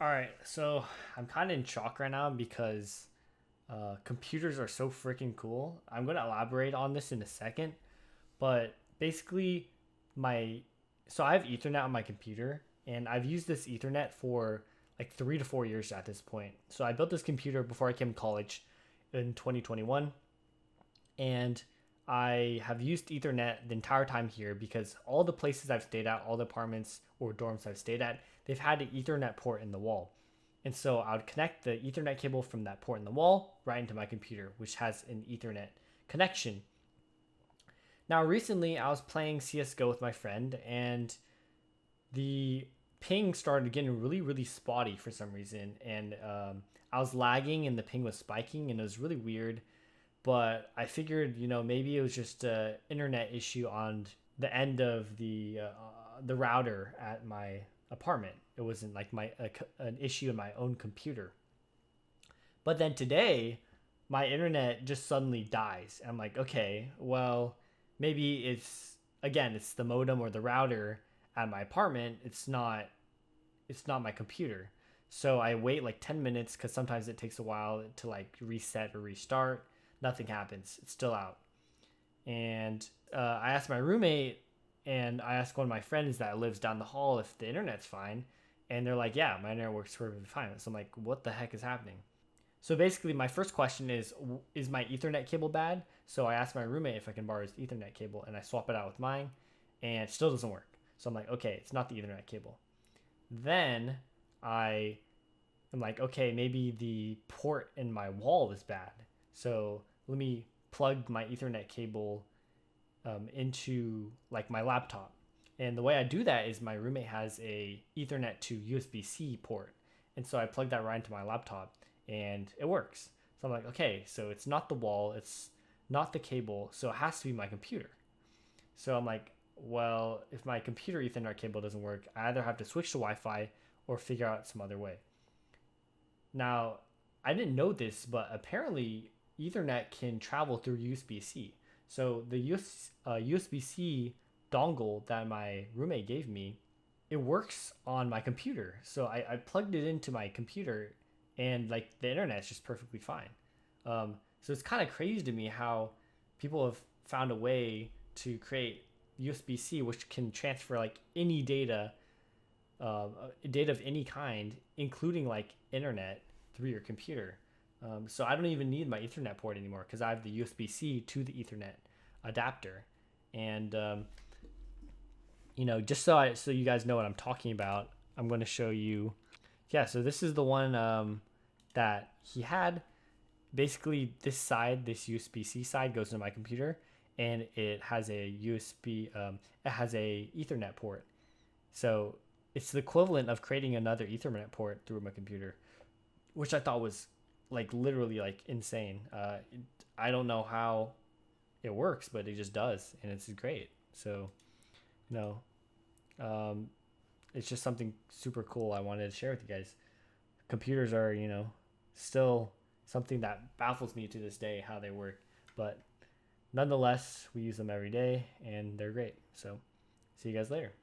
All right, so I'm kind of in shock right now because computers are so freaking cool. I'm gonna elaborate on this in a second, but basically, my so I have Ethernet on my computer, and I've used this Ethernet for like 3 to 4 years at this point. So I built this computer before I came to college in 2021, and I have used Ethernet the entire time here because all the places I've stayed at, all the apartments or dorms I've stayed at, they've had an Ethernet port in the wall. And so I would connect the Ethernet cable from that port in the wall right into my computer, which has an Ethernet connection. Now, recently I was playing CSGO with my friend, and the ping started getting really, really spotty for some reason. And I was lagging, and the ping was spiking, and it was really weird. But I figured, maybe it was just an internet issue on the end of the router at my apartment. It wasn't like an issue in my own computer. But then today, my internet just suddenly dies. I'm like, okay, well, maybe it's the modem or the router at my apartment. It's not my computer. So I wait like 10 minutes because sometimes it takes a while to like reset or restart. Nothing happens. It's still out. And I asked my roommate, and I asked one of my friends that lives down the hall if the internet's fine. And they're like, yeah, my internet works perfectly fine. So I'm like, what the heck is happening? So basically, my first question is my Ethernet cable bad? So I asked my roommate if I can borrow his Ethernet cable, and I swap it out with mine, and it still doesn't work. So I'm like, okay, it's not the Ethernet cable. Then I am like, okay, maybe the port in my wall is bad. So let me plug my Ethernet cable into like my laptop. And the way I do that is my roommate has a Ethernet to USB-C port, and so I plug that right into my laptop, and it works. So I'm like, okay, so it's not the wall, it's not the cable, so it has to be my computer. So I'm like, well, if my computer Ethernet cable doesn't work, I either have to switch to Wi-Fi or figure out some other way. Now, I didn't know this, but apparently Ethernet can travel through USB-C. So the USB-C dongle that my roommate gave me, it works on my computer. So I plugged it into my computer, and like the internet is just perfectly fine. So it's kind of crazy to me how people have found a way to create USB-C, which can transfer like any uh, data of any kind, including like internet through your computer. So I don't even need my Ethernet port anymore because I have the USB-C to the Ethernet adapter, and just so you guys know what I'm talking about, I'm going to show you. Yeah, so this is the one that he had. Basically, this USB-C side goes into my computer, and it has a it has a Ethernet port. So it's the equivalent of creating another Ethernet port through my computer, which I thought was like literally like insane. I don't know how it works, but it just does, and it's great. So, you know, um, it's just something super cool I wanted to share with you guys. Computers are, still something that baffles me to this day how they work, but nonetheless, we use them every day, and they're great. So, see you guys later.